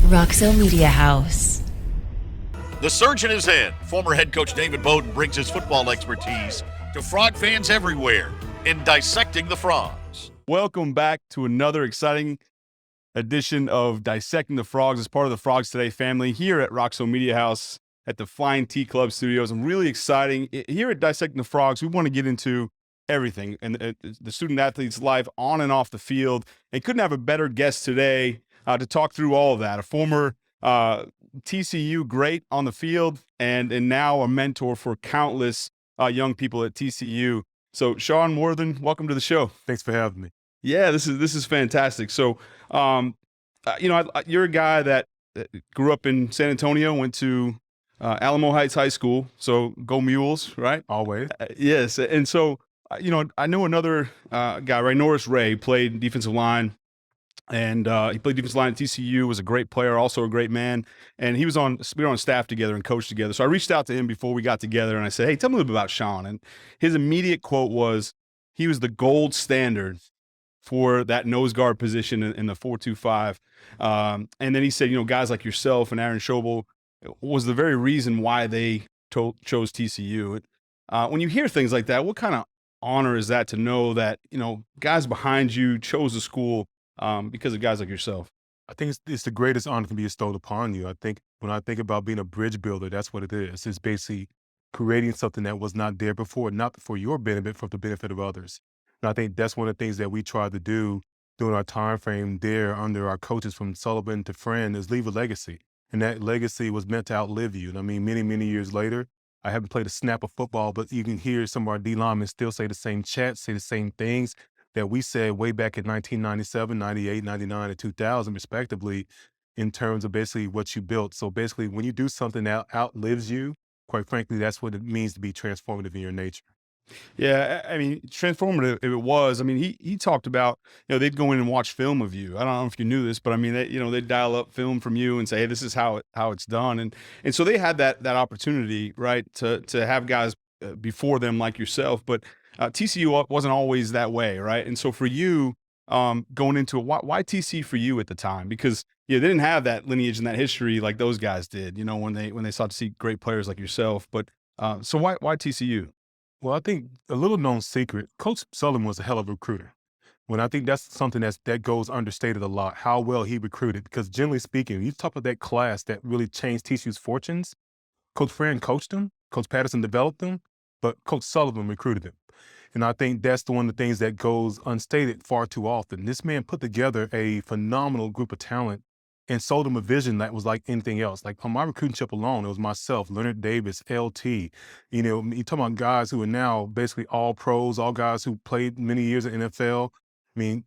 Roxo Media House. The surge in his head, former head coach David Beaudin brings his football expertise to Frog fans everywhere in Dissecting the Frogs. Welcome back to another exciting edition of Dissecting the Frogs as part of the Frogs Today family here at Roxo Media House at the Flying T Club Studios. I'm really exciting. Here at Dissecting the Frogs, we want to get into everything and the student athlete's life on and off the field. And couldn't have a better guest today to talk through all of that. A former TCU great on the field and now a mentor for countless young people at TCU. So Shawn Worthen, welcome to the show. Thanks for having me. Yeah, this is fantastic. So, you're a guy that grew up in San Antonio, went to Alamo Heights High School. So go Mules, right? Always. Yes. And so, I know another guy, right? Norris Ray played defensive line. And he played defensive line at TCU, was a great player, also a great man. And we were on staff together and coached together. So I reached out to him before we got together and I said, hey, tell me a little bit about Shawn. And his immediate quote was, he was the gold standard for that nose guard position in the 4-2-5. And then he said, guys like yourself and Aaron Schobel was the very reason why they chose TCU. When you hear things like that, what kind of honor is that to know that, guys behind you chose the school because of guys like yourself? I think it's the greatest honor to be bestowed upon you. I think when I think about being a bridge builder, that's what it is. It's basically creating something that was not there before, not for your benefit, for the benefit of others. And I think that's one of the things that we try to do during our time frame there under our coaches from Sullivan to Friend is leave a legacy. And that legacy was meant to outlive you. And I mean, many, many years later, I haven't played a snap of football, but you can hear some of our D linemen still say the same chats, say the same things that we said way back in 1997, 98, 99, and 2000, respectively, in terms of basically what you built. So basically, when you do something that outlives you, quite frankly, that's what it means to be transformative in your nature. Yeah, I mean, transformative it was. I mean, he talked about, they'd go in and watch film of you. I don't know if you knew this, but I mean, they'd dial up film from you and say, hey, this is how it's done. And so they had that opportunity, right, to have guys before them like yourself. But TCU wasn't always that way, right? And so for you, going into it, why TC for you at the time? Because they didn't have that lineage and that history like those guys did, when they sought to see great players like yourself. But so why TCU? Well, I think a little known secret, Coach Sullivan was a hell of a recruiter. When I think that's something that goes understated a lot, how well he recruited. Because generally speaking, you talk about that class that really changed TCU's fortunes. Coach Friend coached them, Coach Patterson developed them, but Coach Sullivan recruited them. And I think that's one of the things that goes unstated far too often. This man put together a phenomenal group of talent and sold them a vision that was like anything else. Like on my recruiting trip alone, it was myself, Leonard Davis, LT. You talking about guys who are now basically all pros, all guys who played many years in NFL. I mean,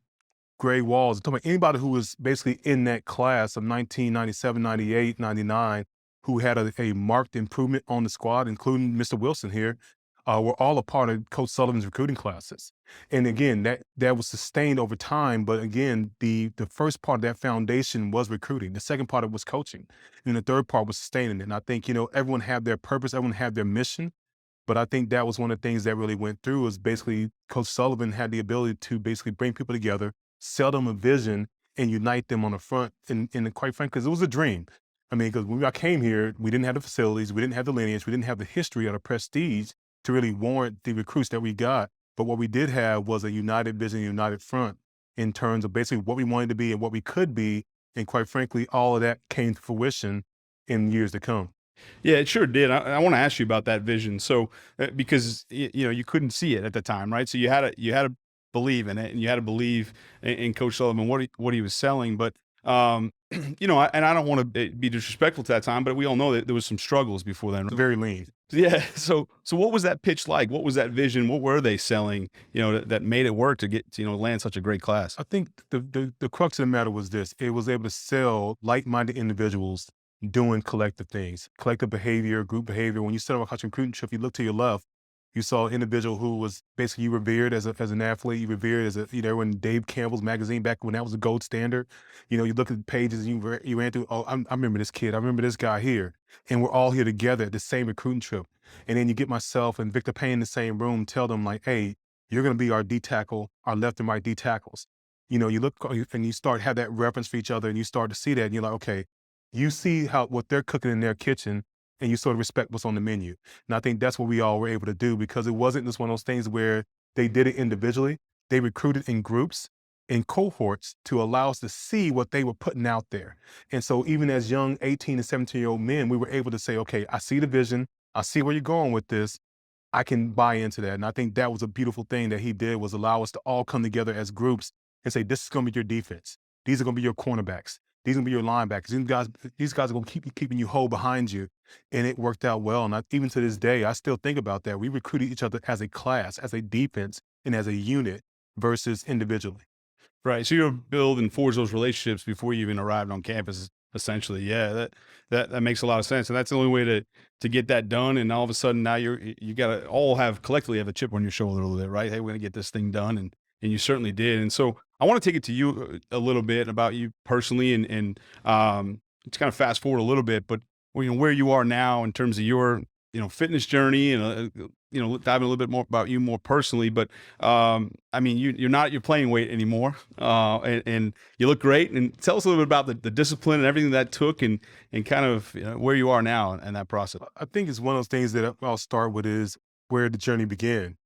Gray Walls. I'm talking about anybody who was basically in that class of 1997, 98, 99, who had a marked improvement on the squad, including Mr. Wilson here. Were all a part of Coach Sullivan's recruiting classes. And again, that was sustained over time. But again, the first part of that foundation was recruiting. The second part of it was coaching. And the third part was sustaining it. And I think, everyone had their purpose, everyone had their mission. But I think that was one of the things that really went through is basically Coach Sullivan had the ability to basically bring people together, sell them a vision, and unite them on the front. And quite frankly, because it was a dream. I mean, because when I came here, we didn't have the facilities, we didn't have the lineage, we didn't have the history or the prestige to really warrant the recruits that we got. But what we did have was a united vision, a united front in terms of basically what we wanted to be and what we could be. And quite frankly, all of that came to fruition in years to come. Yeah, it sure did. I want to ask you about that vision. So because, you couldn't see it at the time, right? So you had to believe in it and you had to believe in Coach Sullivan, what he was selling. But, and I don't want to be disrespectful to that time, but we all know that there was some struggles before then. Very lean. Yeah. So what was that pitch like? What was that vision? What were they selling, that made it work to get, land such a great class? I think the crux of the matter was this. It was able to sell like-minded individuals doing collective things, collective behavior, group behavior. When you set up a college recruiting trip, you look to your left, you saw an individual who was basically revered as an athlete, you revered as in Dave Campbell's magazine back when that was the gold standard. You look at the pages and you ran through, I remember this kid, I remember this guy here. And we're all here together at the same recruiting trip. And then you get myself and Victor Payne in the same room, tell them like, hey, you're going to be our D tackle, our left and right D tackles. You look and you start have that reference for each other and you start to see that and you're like, okay, You see what they're cooking in their kitchen, and you sort of respect what's on the menu. And I think that's what we all were able to do, because it wasn't just one of those things where they did it individually. They recruited in groups, in cohorts, to allow us to see what they were putting out there. And so even as young 18 and 17-year-old men, we were able to say, okay, I see the vision. I see where you're going with this. I can buy into that. And I think that was a beautiful thing that he did, was allow us to all come together as groups and say, this is going to be your defense. These are going to be your cornerbacks. These are going to be your linebackers. These guys are going to keep keeping you whole behind you. And it worked out well. And even to this day, I still think about that. We recruited each other as a class, as a defense, and as a unit versus individually. Right. So you're building, forge those relationships before you even arrived on campus, essentially. Yeah, that makes a lot of sense. And that's the only way to get that done. And all of a sudden now you gotta all collectively have a chip on your shoulder a little bit, right? Hey, we're gonna get this thing done. And you certainly did. And so I want to take it to you a little bit about you personally, and just kind of fast forward a little bit, but where you are now in terms of your fitness journey, and diving a little bit more about you more personally. But I mean, you're not at your playing weight anymore, and you look great. And tell us a little bit about the discipline and everything that took, and kind of where you are now in that process. I think it's one of those things that I'll start with is where the journey began.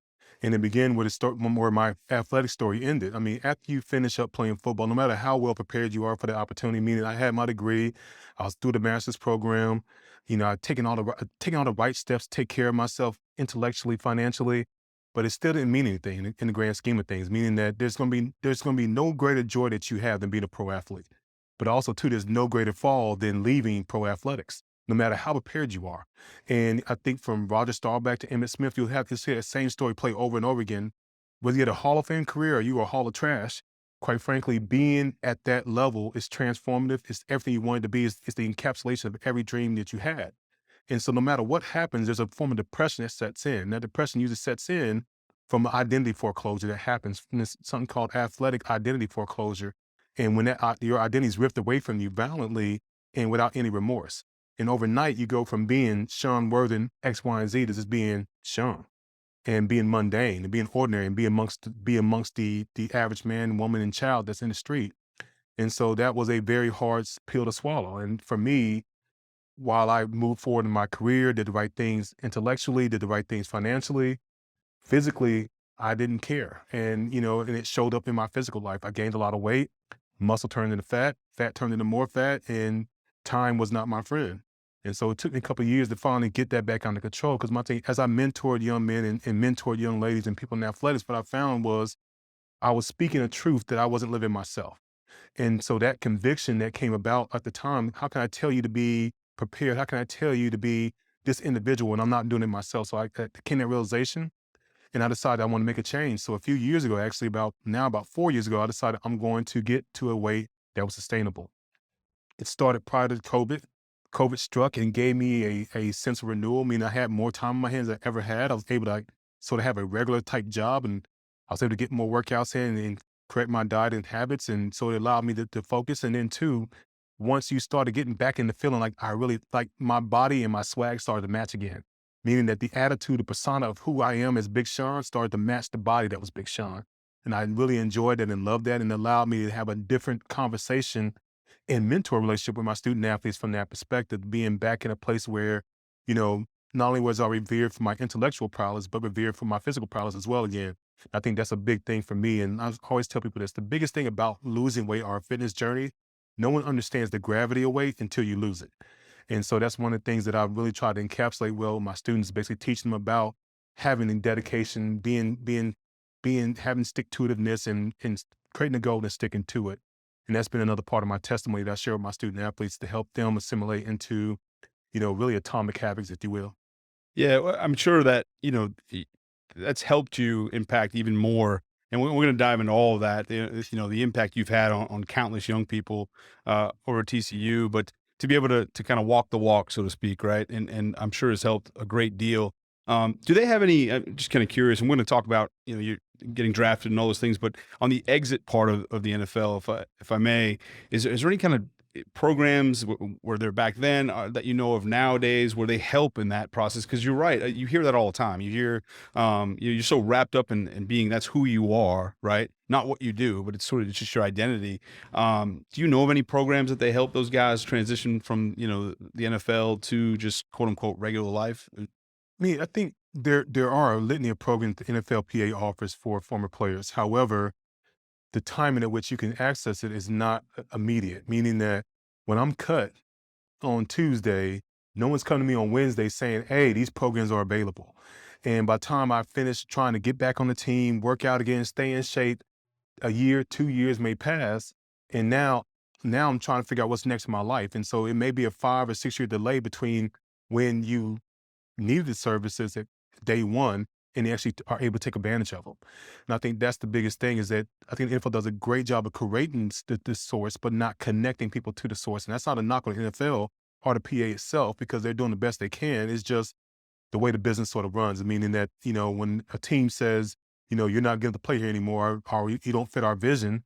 And it began where my athletic story ended. I mean, after you finish up playing football, no matter how well prepared you are for the opportunity, meaning I had my degree, I was through the master's program, I'd taken all the right steps to take care of myself intellectually, financially, but it still didn't mean anything in the grand scheme of things, meaning that there's going to be no greater joy that you have than being a pro athlete. But also, too, there's no greater fall than leaving pro athletics, no matter how prepared you are. And I think from Roger Staubach to Emmitt Smith, you'll have to see that same story play over and over again. Whether you had a Hall of Fame career or you were a Hall of Trash, quite frankly, being at that level is transformative. It's everything you wanted to be. It's the encapsulation of every dream that you had. And so no matter what happens, there's a form of depression that sets in. That depression usually sets in from an identity foreclosure that happens. And it's something called athletic identity foreclosure. And when your identity is ripped away from you violently and without any remorse. And overnight, you go from being Shawn Worthen, X, Y, and Z to just being Shawn, and being mundane, and being ordinary, and be amongst the average man, woman, and child that's in the street. And so that was a very hard pill to swallow. And for me, while I moved forward in my career, did the right things intellectually, did the right things financially, physically, I didn't care. And, and it showed up in my physical life. I gained a lot of weight, muscle turned into fat turned into more fat, and time was not my friend. And so it took me a couple of years to finally get that back under control, because my thing, as I mentored young men and mentored young ladies and people in athletics, what I found was I was speaking a truth that I wasn't living myself. And so that conviction that came about at the time, how can I tell you to be prepared? How can I tell you to be this individual when I'm not doing it myself? So I came to that realization, and I decided I want to make a change. So a few years ago, actually about 4 years ago, I decided I'm going to get to a weight that was sustainable. It started prior to COVID. COVID struck and gave me a sense of renewal. I mean, I had more time on my hands than I ever had. I was able to sort of have a regular type job, and I was able to get more workouts in and correct my diet and habits. And so it allowed me to focus. And then too, once you started getting back into feeling like I really, like my body and my swag started to match again, meaning that the attitude, the persona of who I am as Big Shawn started to match the body that was Big Shawn. And I really enjoyed it and loved that, and allowed me to have a different conversation and mentor relationship with my student athletes from that perspective, being back in a place where, not only was I revered for my intellectual prowess, but revered for my physical prowess as well again. I think that's a big thing for me. And I always tell people this, the biggest thing about losing weight or a fitness journey, no one understands the gravity of weight until you lose it. And so that's one of the things that I really try to encapsulate well with my students, basically teach them about having a dedication, having stick-to-itiveness, and creating a goal and sticking to it. And that's been another part of my testimony that I share with my student athletes to help them assimilate into, really atomic habits, if you will. Yeah, well, I'm sure that that's helped you impact even more. And we're going to dive into all of that. The impact you've had on countless young people over at TCU, but to be able to kind of walk the walk, so to speak, right? And I'm sure it's helped a great deal. Do they have any? I'm just kind of curious. I'm going to talk about you're getting drafted and all those things, but on the exit part of the NFL, if I may, is there any kind of programs were there back then that you know of nowadays where they help in that process? Because you're right, you hear that all the time. You hear you're so wrapped up in being that's who you are, right? Not what you do, but it's just your identity. Do you know of any programs that they help those guys transition from the NFL to just quote unquote regular life? I mean, I think there are a litany of programs the NFLPA offers for former players. However, the timing at which you can access it is not immediate, meaning that when I'm cut on Tuesday, no one's coming to me on Wednesday saying, hey, these programs are available. And by the time I finish trying to get back on the team, work out again, stay in shape, a year, 2 years may pass. And now I'm trying to figure out what's next in my life. And so it may be a 5 or 6 year delay between when you needed the services at day one and they actually are able to take advantage of them. And I think that's the biggest thing is that I think the NFL does a great job of creating the source, but not connecting people to the source. And that's not a knock on the NFL or the PA itself because they're doing the best they can. It's just the way the business sort of runs, meaning that, when a team says, you're not going to play here anymore or you don't fit our vision,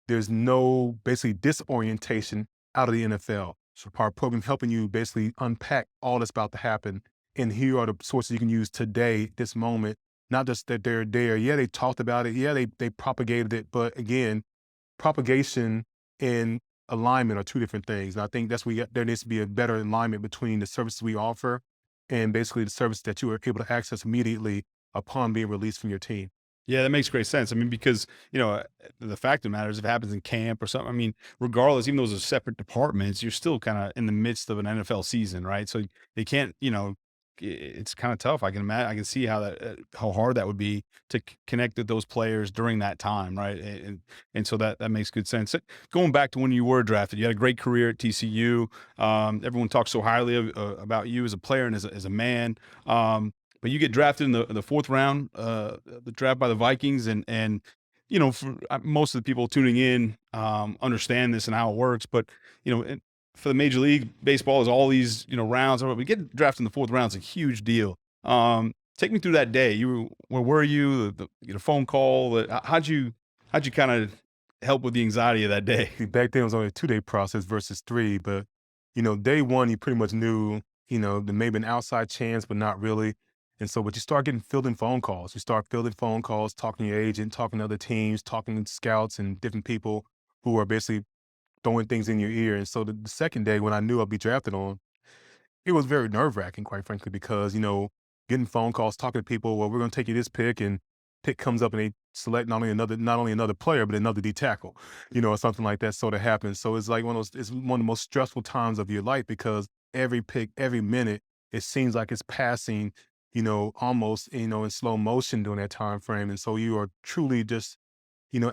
there's no basically disorientation out of the NFL. So our program helping you basically unpack all that's about to happen. And here are the sources you can use today, this moment, not just that they're there. Yeah, they talked about it. Yeah, they propagated it. But again, propagation and alignment are two different things. And I think that's where there needs to be a better alignment between the services we offer and basically the service that you are able to access immediately upon being released from your team. Yeah, that makes great sense. I mean, because, the fact of the matter is if it happens in camp or something, I mean, regardless, even though those are separate departments, you're still kind of in the midst of an NFL season, right? So they can't, it's kind of tough. I can imagine, I can see how hard that would be to connect with those players during that time, right? And so that makes good sense. Going back to when you were drafted, you had a great career at TCU. Everyone talks so highly about you as a player and as a man. But you get drafted in the fourth round, the draft by the Vikings, and for most of the people tuning in, understand this and how it works. But for the Major League Baseball, is all these rounds. We get drafted in the fourth round is a huge deal. Take me through that day. Where were you? The phone call. How'd you kind of help with the anxiety of that day? Back then it was only a 2-day process versus 3, but day one you pretty much knew there may be an outside chance, but not really. And so, but you start getting fielding phone calls. You start fielding phone calls, talking to your agent, talking to other teams, talking to scouts and different people who are basically throwing things in your ear. And so the second day when I knew I'd be drafted on, it was very nerve-wracking, quite frankly, because, getting phone calls, talking to people, well, we're going to take you this pick, and pick comes up and they select not only another player, but another D tackle, or something like that sort of happens. So it's like it's one of the most stressful times of your life because every pick, every minute, it seems like it's passing almost, in slow motion during that time frame. And so you are truly just,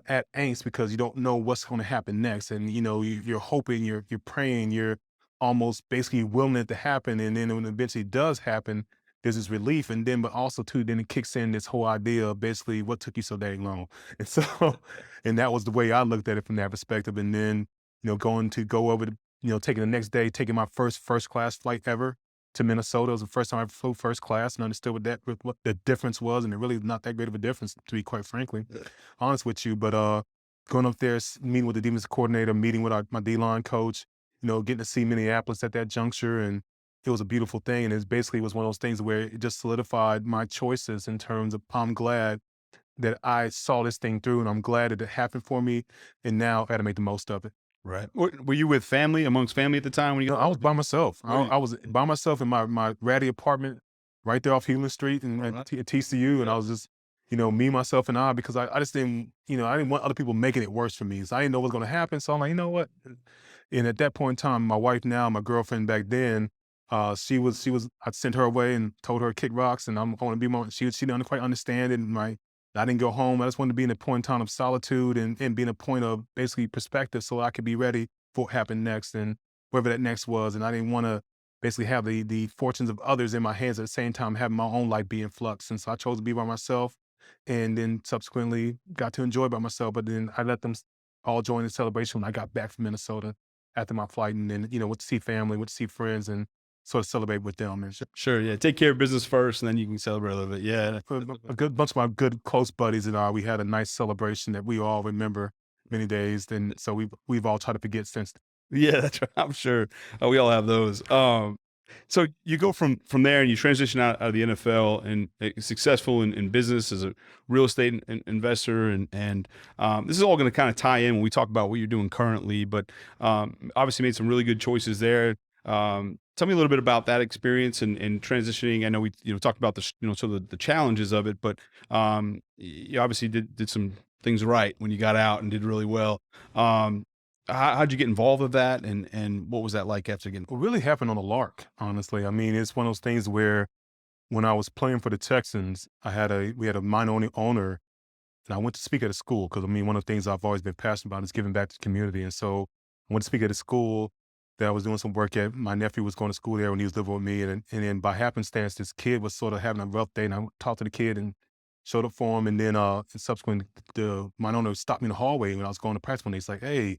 at angst because you don't know what's going to happen next. And, you're hoping, you're praying, you're almost basically willing it to happen. And then when it eventually does happen, there's this relief. And then, but also too, then it kicks in this whole idea of basically what took you so dang long. And so, and that was the way I looked at it from that perspective. And then, going to go over to, taking the next day, taking my first class flight ever to Minnesota. It was the first time I flew first class and understood what the difference was. And it really not that great of a difference, to be quite frankly, honest with you. But going up there, meeting with the defensive coordinator, meeting with my D-line coach, getting to see Minneapolis at that juncture. And it was a beautiful thing. And it basically was one of those things where it just solidified my choices in terms of I'm glad that I saw this thing through and I'm glad that it happened for me. And now I got to make the most of it. Right. Were you with amongst family at the time when you? No, I was by myself. I was by myself in my ratty apartment right there off Hewlett Street and at TCU. And I was just, me, myself, and I, because I just didn't, I didn't want other people making it worse for me. So I didn't know what was going to happen. So I'm like, you know what? And at that point in time, my wife now, my girlfriend back then, she was, I sent her away and told her to kick rocks and I'm going to be more, she didn't quite understand it. And I didn't go home. I just wanted to be in a point in time of solitude and be in a point of basically perspective so I could be ready for what happened next and whatever that next was. And I didn't want to basically have the fortunes of others in my hands at the same time, having my own life be in flux. And so I chose to be by myself and then subsequently got to enjoy by myself. But then I let them all join the celebration when I got back from Minnesota after my flight and then, went to see family, went to see friends and sort of celebrate with them. And sure, yeah. Take care of business first, and then you can celebrate a little bit. Yeah, a good bunch of my good close buddies and I, we had a nice celebration that we all remember many days. And so we've all tried to forget since. Yeah, that's right. I'm sure we all have those. So you go from there and you transition out of the NFL and successful in business as a real estate investor, and this is all going to kind of tie in when we talk about what you're doing currently. But obviously made some really good choices there. Tell me a little bit about that experience and transitioning. I know we talked about sort of the challenges of it, but you obviously did some things right when you got out and did really well. Um, how'd you get involved with that, and what was that like after getting? What really happened on a lark, honestly. I mean, it's one of those things where when I was playing for the Texans, we had a minority owner, and I went to speak at a school because I mean, one of the things I've always been passionate about is giving back to the community. And so I went to speak at a school that I was doing some work at. My nephew was going to school there when he was living with me, and then by happenstance, this kid was sort of having a rough day, and I talked to the kid and showed up for him, and then and subsequently, my owner stopped me in the hallway when I was going to practice one day. He's like, "Hey,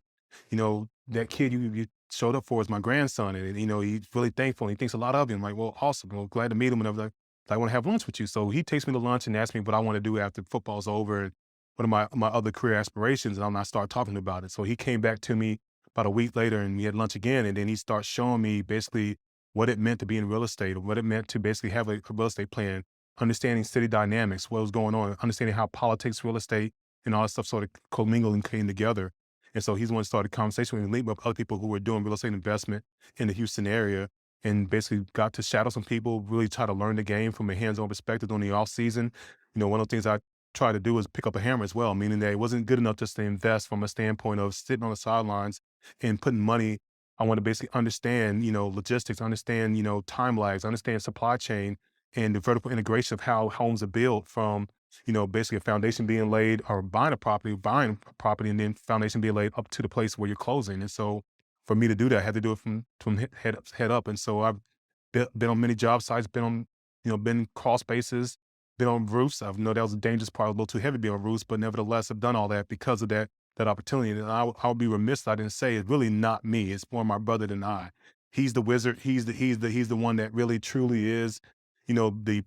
that kid you showed up for is my grandson, and he's really thankful. And he thinks a lot of you." I'm like, "Well, awesome. Well, glad to meet him." And I want to have lunch with you. So he takes me to lunch and asks me what I want to do after football's over and what are my other career aspirations. And I start talking about it. So he came back to me about a week later and we had lunch again. And then he starts showing me basically what it meant to be in real estate, or what it meant to basically have a real estate plan, understanding city dynamics, what was going on, understanding how politics, real estate, and all that stuff sort of commingled and came together. And so he's the one who started a conversation with me, linked with other people who were doing real estate investment in the Houston area, and basically got to shadow some people, really try to learn the game from a hands-on perspective during the off season. One of the things I try to do is pick up a hammer as well, meaning that it wasn't good enough just to invest from a standpoint of sitting on the sidelines and putting money. I want to basically understand, logistics, understand, time lags, understand supply chain and the vertical integration of how homes are built from, basically a foundation being laid or buying a property, and then foundation being laid up to the place where you're closing. And so for me to do that, I had to do it from head up. And so I've been on many job sites, been crawl spaces, been on roofs. I know that was a dangerous part, a little too heavy to be on roofs, but nevertheless, I've done all that because of that opportunity. And I would be remiss if I didn't say it's really not me. It's more my brother than I. He's the wizard. He's the one that really truly is, the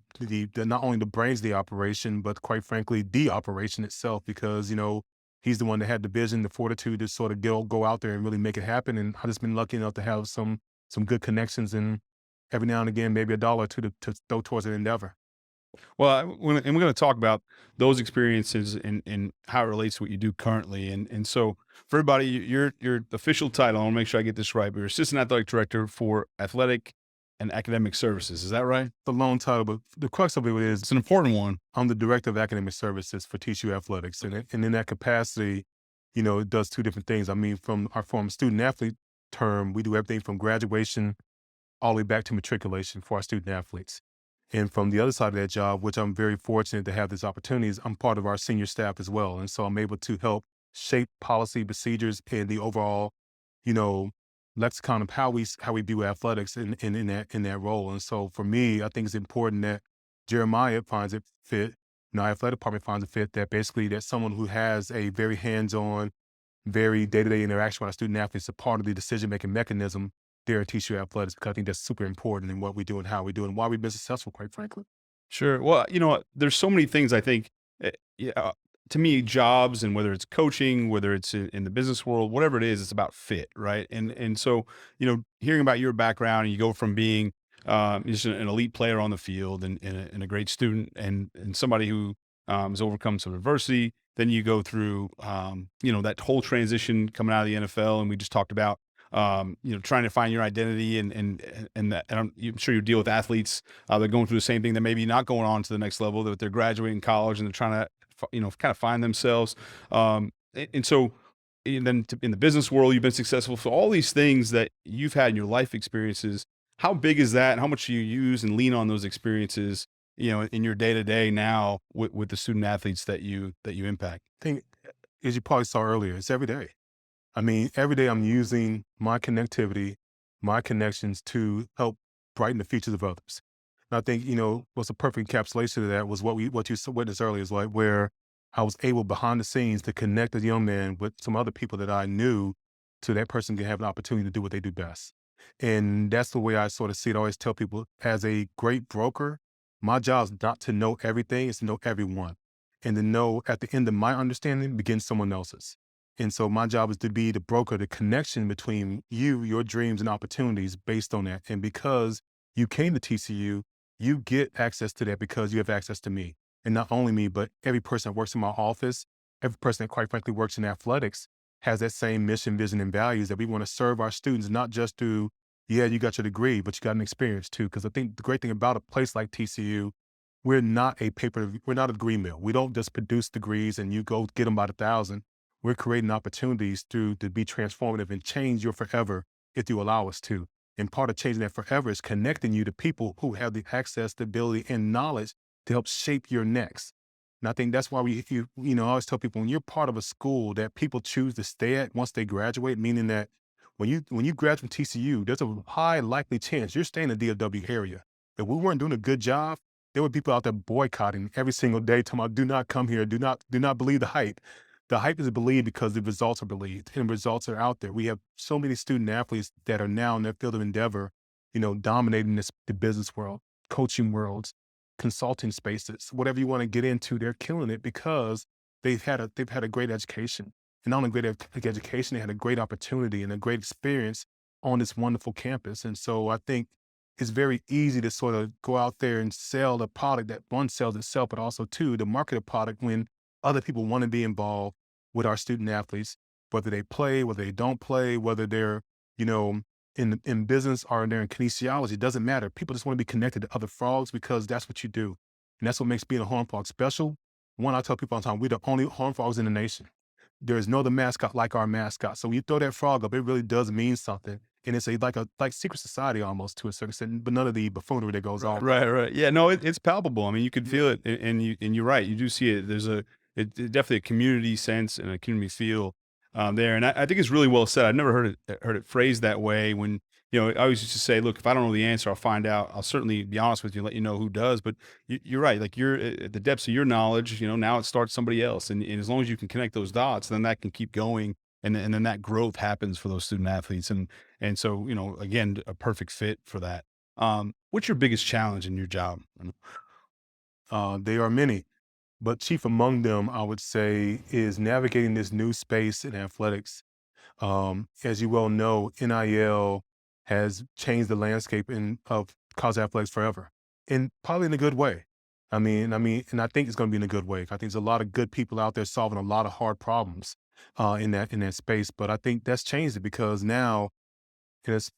not only the brains of the operation, but quite frankly, the operation itself, because, he's the one that had the vision, the fortitude to sort of go out there and really make it happen. And I've just been lucky enough to have some good connections, and every now and again, maybe a dollar or two to throw towards an endeavor. Well, we're going to talk about those experiences and how it relates to what you do currently. And so for everybody, your official title, I want to make sure I get this right, but you're Assistant Athletic Director for Athletic and Academic Services. Is that right? The long title, but the crux of it is It's an important one. I'm the Director of Academic Services for TCU Athletics. And in that capacity, it does two different things. I mean, from student athlete term, we do everything from graduation all the way back to matriculation for our student athletes. And from the other side of that job, which I'm very fortunate to have these opportunities, I'm part of our senior staff as well. And so I'm able to help shape policy, procedures, and the overall, you know, lexicon of how we view athletics in that role. And so for me, I think it's important that Jeremiah finds it fit, our athletic department finds it fit, that basically that someone who has a very hands-on, very day-to-day interaction with our student athletes, a part of the decision-making mechanism there at TCU Athletics, because I think that's super important in what we do and how we do it and why we've been successful, quite frankly. Sure. Well, there's so many things I think, yeah, to me, jobs and whether it's coaching, whether it's in the business world, whatever it is, it's about fit, right? And so, hearing about your background, and you go from being just an elite player on the field and a great student and somebody who has overcome some adversity, then you go through, that whole transition coming out of the NFL, and we just talked about trying to find your identity and that. And I'm sure you deal with athletes that are going through the same thing, that maybe not going on to the next level, that they're graduating college and they're trying to, kind of find themselves. And so, and then in the business world, you've been successful. So all these things that you've had in your life experiences, how big is that, and how much do you use and lean on those experiences, in your day to day now with the student athletes that you impact? I think, as you probably saw earlier, it's every day. I mean, every day I'm using my connectivity, my connections to help brighten the futures of others. And I think, what's a perfect encapsulation of that was what you witnessed earlier, is like where I was able behind the scenes to connect a young man with some other people that I knew, so that person can have an opportunity to do what they do best. And that's the way I sort of see it. I always tell people, as a great broker, my job is not to know everything, it's to know everyone. And to know at the end of my understanding begins someone else's. And so my job is to be the broker, the connection between you, your dreams and opportunities based on that. And because you came to TCU, you get access to that because you have access to me. And not only me, but every person that works in my office, every person that quite frankly works in athletics has that same mission, vision, and values that we want to serve our students, not just through, yeah, you got your degree, but you got an experience too. Because I think the great thing about a place like TCU, we're not a degree mill. We don't just produce degrees and you go get them by the thousand. We're creating opportunities to be transformative and change your forever if you allow us to. And part of changing that forever is connecting you to people who have the access, the ability, and knowledge to help shape your next. And I think that's why I always tell people, when you're part of a school that people choose to stay at once they graduate, meaning that when you graduate from TCU, there's a high likely chance you're staying in the DFW area. If we weren't doing a good job, there were people out there boycotting every single day, talking about, do not come here, do not believe the hype. The hype is believed because the results are believed and results are out there. We have so many student athletes that are now in their field of endeavor, dominating the business world, coaching worlds, consulting spaces, whatever you want to get into, they're killing it because they've had a great education. And not only great education, they had a great opportunity and a great experience on this wonderful campus. And so I think it's very easy to sort of go out there and sell the product that one sells itself, but also two, to market a product when other people want to be involved with our student athletes, whether they play, whether they don't play, whether they're, in business or they're in kinesiology, it doesn't matter. People just want to be connected to other frogs because that's what you do. And that's what makes being a horned frog special. One, I tell people all the time, we're the only horned frogs in the nation. There is no other mascot like our mascot. So when you throw that frog up, it really does mean something. And it's like secret society almost to a certain extent, but none of the buffoonery that goes on. Right. Yeah, no, it's palpable. I mean, you can feel it, and you're right. You do see it. There's it's definitely a community sense and a community feel there, and I think it's really well said. I've never heard it phrased that way. When I always used to say, look, if I don't know the answer, I'll find out. I'll certainly be honest with you, and let you know who does. But you're right. Like, you're at the depths of your knowledge. Now it starts somebody else, and as long as you can connect those dots, then that can keep going. And then that growth happens for those student athletes. And so, again, a perfect fit for that. What's your biggest challenge in your job? There are many, but chief among them, I would say, is navigating this new space in athletics. As you well know, NIL has changed the landscape of college athletics forever, and probably in a good way. And I think it's going to be in a good way. I think there's a lot of good people out there solving a lot of hard problems in that space. But I think that's changed it because now it's,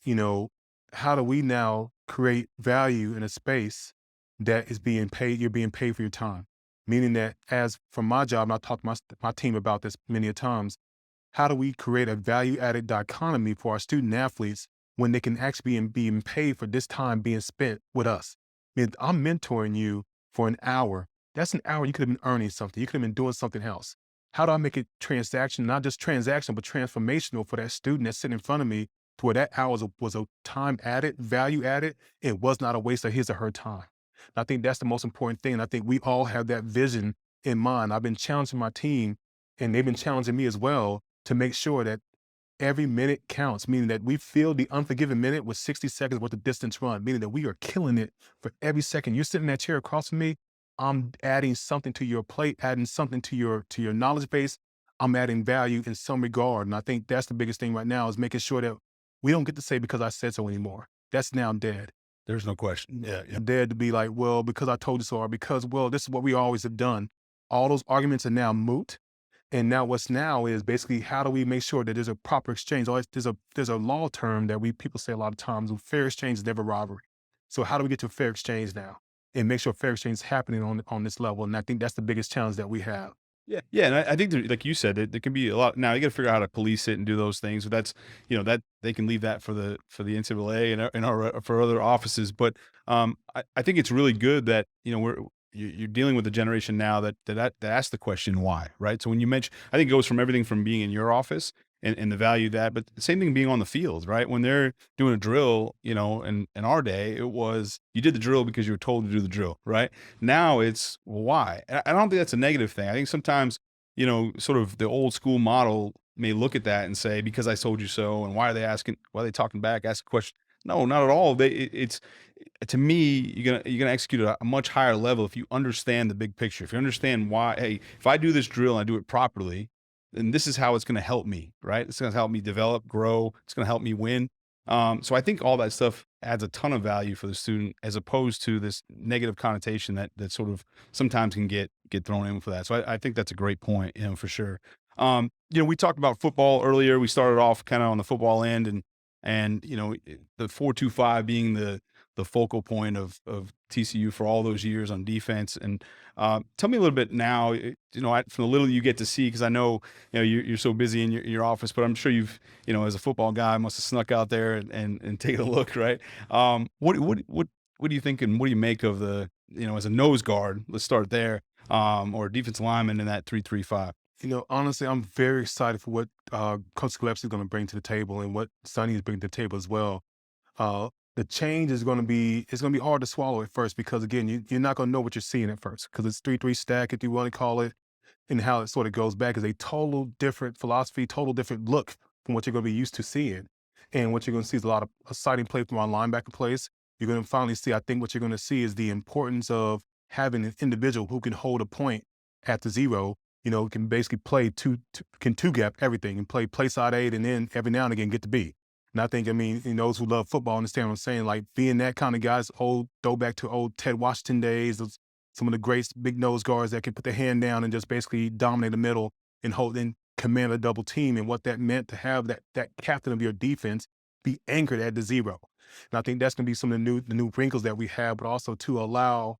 how do we now create value in a space that is being paid? You're being paid for your time, meaning that, as from my job, and I've talked to my team about this many a times, how do we create a value-added dichotomy for our student athletes when they can actually be being paid for this time being spent with us? I mean, I'm mentoring you for an hour. That's an hour you could have been earning something. You could have been doing something else. How do I make it transaction, not just transactional, but transformational for that student that's sitting in front of me, to where that hour was a time added, value added? It was not a waste of his or her time. And I think that's the most important thing. And I think we all have that vision in mind. I've been challenging my team, and they've been challenging me as well, to make sure that every minute counts, meaning that we fill the unforgiven minute with 60 seconds worth of distance run, meaning that we are killing it for every second. You're sitting in that chair across from me, I'm adding something to your plate, adding something to your knowledge base. I'm adding value in some regard. And I think that's the biggest thing right now, is making sure that we don't get to say because I said so anymore. That's now dead. There's no question. Yeah. Dead to be like, well, because I told you so, or because, well, this is what we always have done. All those arguments are now moot. And now what's now is basically, how do we make sure that there's a proper exchange? There's a law term that people say a lot of times: fair exchange is never robbery. So how do we get to a fair exchange now and make sure fair exchange is happening on this level? And I think that's the biggest challenge that we have. Yeah, and I think there, like you said, there can be a lot. Now you got to figure out how to police it and do those things. But that's that they can leave that for the NCAA and for other offices. But I think it's really good that you're dealing with a generation now that asks the question why, right? So when you mention, I think it goes from everything from being in your office and the value of that, but the same thing being on the field, right? When they're doing a drill, in our day, it was, you did the drill because you were told to do the drill, right? Now it's, well, why? And I don't think that's a negative thing. I think sometimes, sort of the old school model may look at that and say, because I told you so, and why are they talking back, ask a question? No, not at all. It's to me, you're gonna execute at a much higher level if you understand the big picture. If you understand why, hey, if I do this drill and I do it properly, and this is how it's going to help me, right? It's going to help me develop, grow. It's going to help me win. So I think all that stuff adds a ton of value for the student, as opposed to this negative connotation that sort of sometimes can get thrown in for that. So I think that's a great point, for sure. We talked about football earlier. We started off kind of on the football end, and the 4-2-5 being the focal point of TCU for all those years on defense. And tell me a little bit now, from the little you get to see, because I know, you're so busy in your office, but I'm sure you've, as a football guy, must have snuck out there and taken a look, right? What do you think, and what do you make of the, as a nose guard, let's start there, or defensive lineman in that 3-3-5? Honestly, I'm very excited for what Coach Gillespie is going to bring to the table and what Sonny is bringing to the table as well. The change is going to be, it's going to be hard to swallow at first because, again, you're not going to know what you're seeing at first because it's 3-3 stack, if you want to call it, and how it sort of goes back is a total different philosophy, total different look from what you're going to be used to seeing. And what you're going to see is a lot of exciting play from our linebacker plays. You're going to finally see, I think what you're going to see is the importance of having an individual who can hold a point at the zero, can basically play can two-gap everything and play side aid and then every now and again get to B. And I think, those who love football understand what I'm saying, like being that kind of guys, throwback to old Ted Washington days, some of the great big nose guards that can put their hand down and just basically dominate the middle and command a double team, and what that meant to have that captain of your defense be anchored at the zero. And I think that's going to be some of the new wrinkles that we have, but also to allow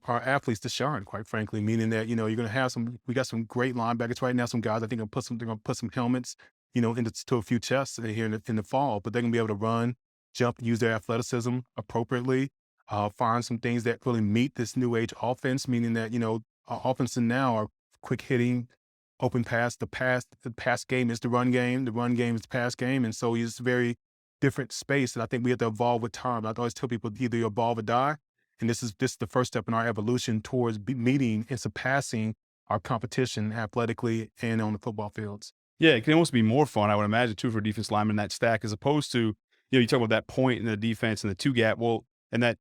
our athletes to shine, quite frankly, meaning that, you're going to have we got some great linebackers right now, some guys I think they're going to put some helmets, into a few chests here in the fall, but they're going to be able to run, jump, use their athleticism appropriately, find some things that really meet this new age offense, meaning that, our offenses now are quick hitting, open pass. The pass game is the run game. The run game is the pass game. And so it's a very different space. And I think we have to evolve with time. I always tell people either you evolve or die. And this is the first step in our evolution towards meeting and surpassing our competition athletically and on the football fields. Yeah, it can almost be more fun, I would imagine, too, for defense linemen in that stack, as opposed to, you talk about that point in the defense and the two gap. Well, and that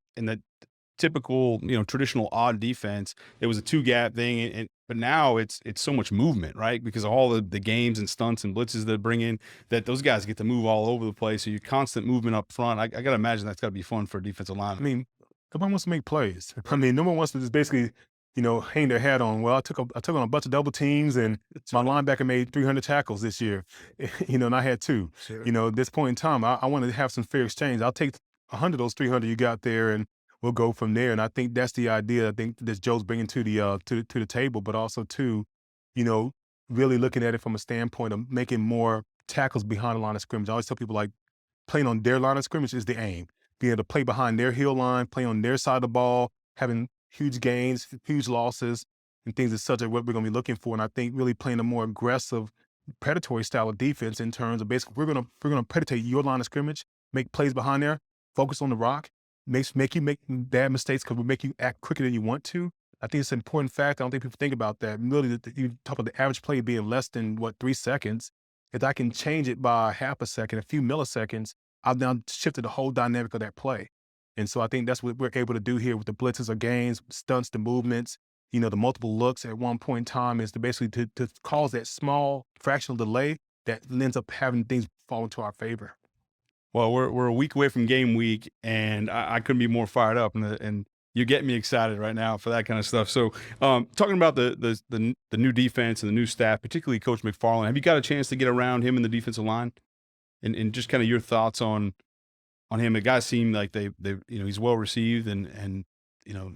typical, traditional odd defense, it was a two gap thing, but now it's so much movement, right? Because of all the games and stunts and blitzes that bring in, that those guys get to move all over the place. So your constant movement up front, I got to imagine that's got to be fun for a defensive lineman. Nobody wants to make plays. No one wants to just basically, hang their hat on. Well, I took on a bunch of double teams, and my linebacker made 300 tackles this year, and I had 2. Sure. At this point in time, I want to have some fair exchange. I'll take 100 of those 300 you got there, and we'll go from there. And I think that's the idea I think that Joe's bringing to the table, but also too, really looking at it from a standpoint of making more tackles behind the line of scrimmage. I always tell people, like, playing on their line of scrimmage is the aim. Being able to play behind their heel line, play on their side of the ball, having huge gains, huge losses, and things as such are what we're going to be looking for. And I think really playing a more aggressive, predatory style of defense in terms of basically we're going to predate your line of scrimmage, make plays behind there, focus on the rock, make you make bad mistakes because we make you act quicker than you want to. I think it's an important fact. I don't think people think about that. Really, you talk about the average play being less than 3 seconds. If I can change it by half a second, a few milliseconds, I've now shifted the whole dynamic of that play. And so I think that's what we're able to do here with the blitzes or gains, stunts, the movements, the multiple looks at one point in time is to basically to cause that small fractional delay that ends up having things fall into our favor. Well, we're a week away from game week, and I couldn't be more fired up, and you're getting me excited right now for that kind of stuff. So, talking about the new defense and the new staff, particularly Coach McFarland, have you got a chance to get around him in the defensive line, and just kind of your thoughts on him? The guys seem like they he's well received, and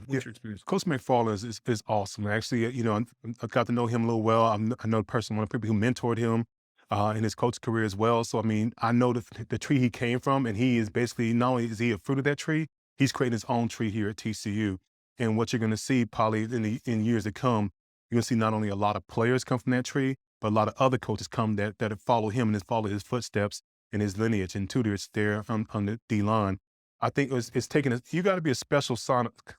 what's your experience? Coach McFarland is awesome. Actually, I got to know him a little well. I know the person, one of the people who mentored him in his coach career as well. So, I know the tree he came from, and he is basically, not only is he a fruit of that tree, he's creating his own tree here at TCU. And what you're going to see probably in years to come, you're going to see not only a lot of players come from that tree, but a lot of other coaches come that have followed him and follow his footsteps and his lineage and tutors there on the D-line. I think it's taking you got to be a special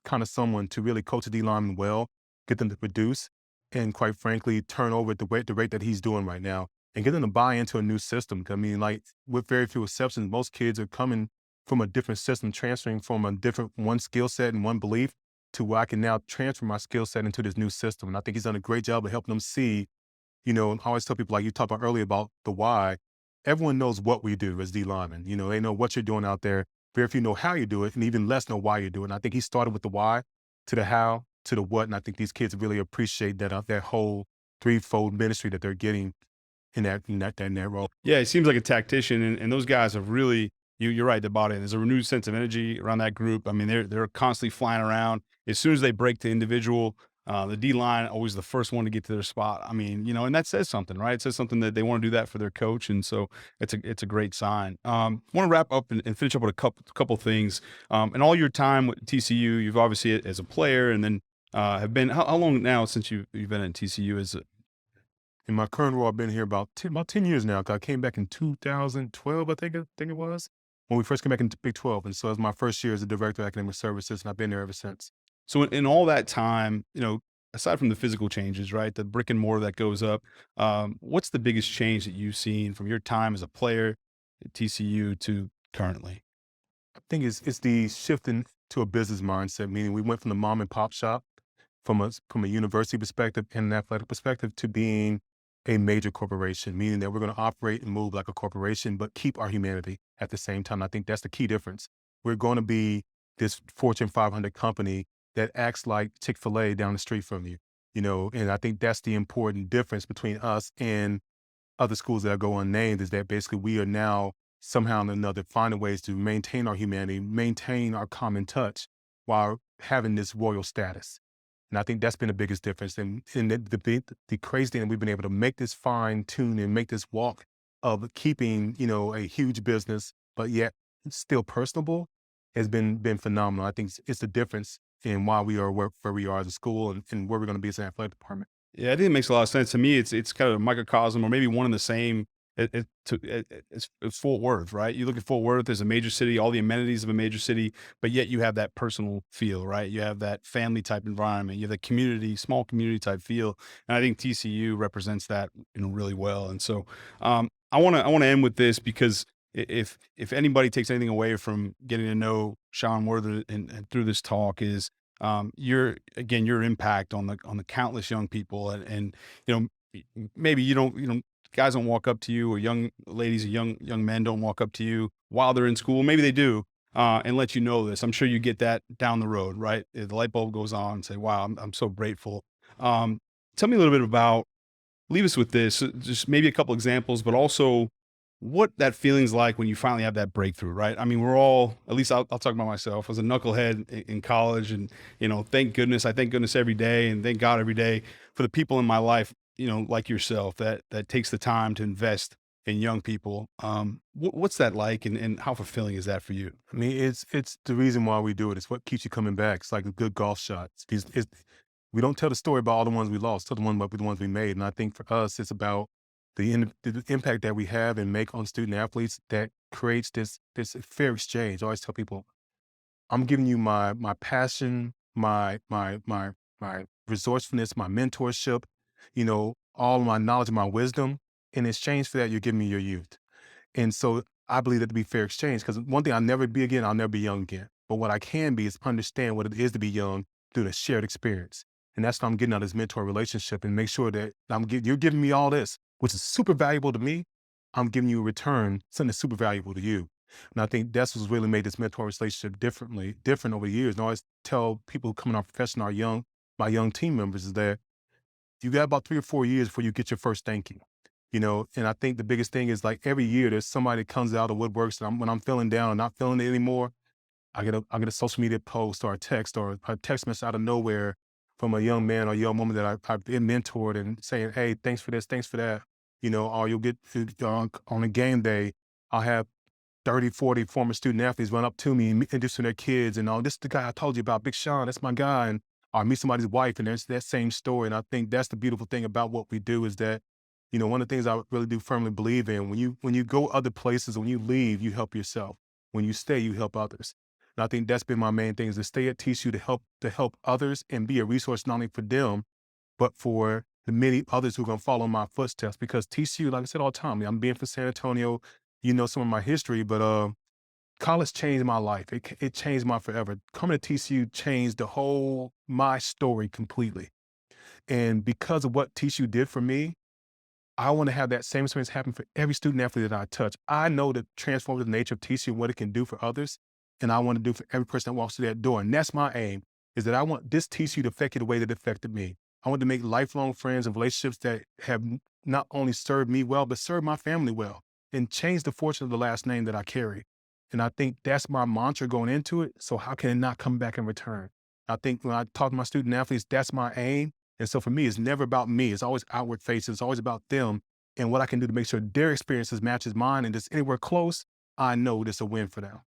kind of someone to really coach a D-lineman well, get them to produce, and quite frankly, turn over at the rate that he's doing right now, and get them to buy into a new system. Like, with very few exceptions, most kids are coming from a different system, transferring from a different one skill set and one belief to where I can now transfer my skill set into this new system. And I think he's done a great job of helping them see And I always tell people, like you talked about earlier about the why, everyone knows what we do as D linemen. They know what you're doing out there. Very few know how you do it, and even less know why you do it. And I think he started with the why to the how to the what. And I think these kids really appreciate that whole threefold ministry that they're getting in that role. Yeah, he seems like a tactician, and those guys have really. You're right about it. There's a renewed sense of energy around that group. I mean, they're constantly flying around. As soon as they break the individual, the D line always the first one to get to their spot. I mean, and that says something, right? It says something that they want to do that for their coach, and so it's a great sign. Want to wrap up and finish up with a couple things. And all your time with TCU, you've obviously as a player, and then have been how long now since you've been at TCU? Is it? In my current role, I've been here about 10 years now. 'Cause I came back in 2012, I think it was, when we first came back into Big 12. And so it was my first year as a director of academic services, and I've been there ever since. So in all that time, aside from the physical changes, right, the brick and mortar that goes up, what's the biggest change that you've seen from your time as a player at TCU to currently? I think it's the shifting to a business mindset, meaning we went from the mom and pop shop from a university perspective and an athletic perspective to being a major corporation, meaning that we're going to operate and move like a corporation, but keep our humanity at the same time. I think that's the key difference. We're going to be this Fortune 500 company that acts like Chick-fil-A down the street from you, and I think that's the important difference between us and other schools that go unnamed, is that basically we are now somehow or another finding ways to maintain our humanity, maintain our common touch while having this royal status. And I think that's been the biggest difference. And the crazy thing that we've been able to make this fine tune and make this walk of keeping, a huge business, but yet still personable has been phenomenal. I think it's the difference in why we are where we are as a school and where we're going to be as an athletic department. Yeah, I think it makes a lot of sense to me. It's kind of a microcosm, or maybe one and the same. It's Fort Worth, right? You look at Fort Worth as a major city, all the amenities of a major city, but yet you have that personal feel, right? You have that family type environment, you have that community, small community type feel, and I think TCU represents that, really well. And so, I want to end with this because if anybody takes anything away from getting to know Shawn Worthen and through this talk is your impact on the countless young people and maybe guys don't walk up to you, or young ladies or young men don't walk up to you while they're in school. Maybe they do, and let you know this. I'm sure you get that down the road, right? The light bulb goes on and say, wow, I'm so grateful. Tell me a little bit about, leave us with this, just maybe a couple examples, but also what that feeling's like when you finally have that breakthrough, right? I mean, we're all, at least I'll talk about myself, as a knucklehead in college, and thank goodness, I thank goodness every day, and thank God every day for the people in my life, like yourself, that takes the time to invest in young people. What's that like, and how fulfilling is that for you? I mean, it's the reason why we do it. It's what keeps you coming back. It's like a good golf shot. We don't tell the story about all the ones we lost, tell the ones we made. And I think for us, it's about the impact that we have and make on student athletes that creates this fair exchange. I always tell people, I'm giving you my passion, my resourcefulness, my mentorship, all my knowledge and my wisdom. In exchange for that, you're giving me your youth. And so I believe that to be fair exchange, because one thing I'll never be again, I'll never be young again. But what I can be is understand what it is to be young through the shared experience. And that's what I'm getting out of this mentor relationship, and make sure that you're giving me all this, which is super valuable to me. I'm giving you a return, something that's super valuable to you. And I think that's what's really made this mentor relationship different over the years. And I always tell people who come in our profession, my young team members, is that you got about 3 or 4 years before you get your first thank you. And I think the biggest thing is, like, every year there's somebody that comes out of woodworks, and when I'm feeling down and not feeling it anymore, I get a social media post or a text message out of nowhere from a young man or young woman that I've been mentored, and saying, hey, thanks for this, thanks for that. Or you'll get on a game day, I'll have 30, 40 former student athletes run up to me and introduce their kids, and this is the guy I told you about, Big Sean, that's my guy. And or meet somebody's wife, and there's that same story. And I think that's the beautiful thing about what we do, is that, one of the things I really do firmly believe in, when you go other places, when you leave, you help yourself. When you stay, you help others. And I think that's been my main thing, is to stay at TCU to help others and be a resource not only for them, but for the many others who are going to follow my footsteps. Because TCU, like I said all the time, I'm being from San Antonio, some of my history, but college changed my life. It changed my forever. Coming to TCU changed my story completely. And because of what TCU did for me, I want to have that same experience happen for every student athlete that I touch. I know the transformative nature of teaching, what it can do for others, and I want to do for every person that walks through that door. And that's my aim, is that I want this TCU to affect you the way that it affected me. I want to make lifelong friends and relationships that have not only served me well, but served my family well and change the fortune of the last name that I carry. And I think that's my mantra going into it. So how can it not come back in return? I think when I talk to my student athletes, that's my aim. And so for me, it's never about me. It's always outward faces. It's always about them and what I can do to make sure their experiences matches mine. And just anywhere close, I know this a win for them.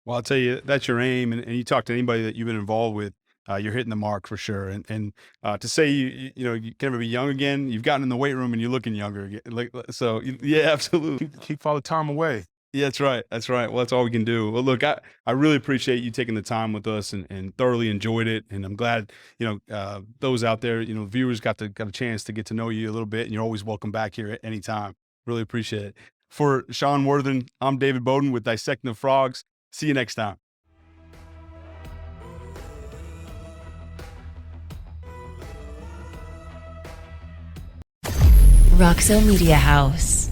Well, I'll tell you, that's your aim. And you talk to anybody that you've been involved with, you're hitting the mark for sure. And to say you can never be young again, you've gotten in the weight room and you're looking younger again. Yeah, absolutely. Keep Father Time away. Yeah, that's right. That's right. Well, that's all we can do. Well, look, I really appreciate you taking the time with us and thoroughly enjoyed it. And I'm glad, those out there, viewers got a chance to get to know you a little bit, and you're always welcome back here at any time. Really appreciate it. For Shawn Worthen, I'm David Beaudin with Dissecting the Frogs. See you next time. Roxo Media House.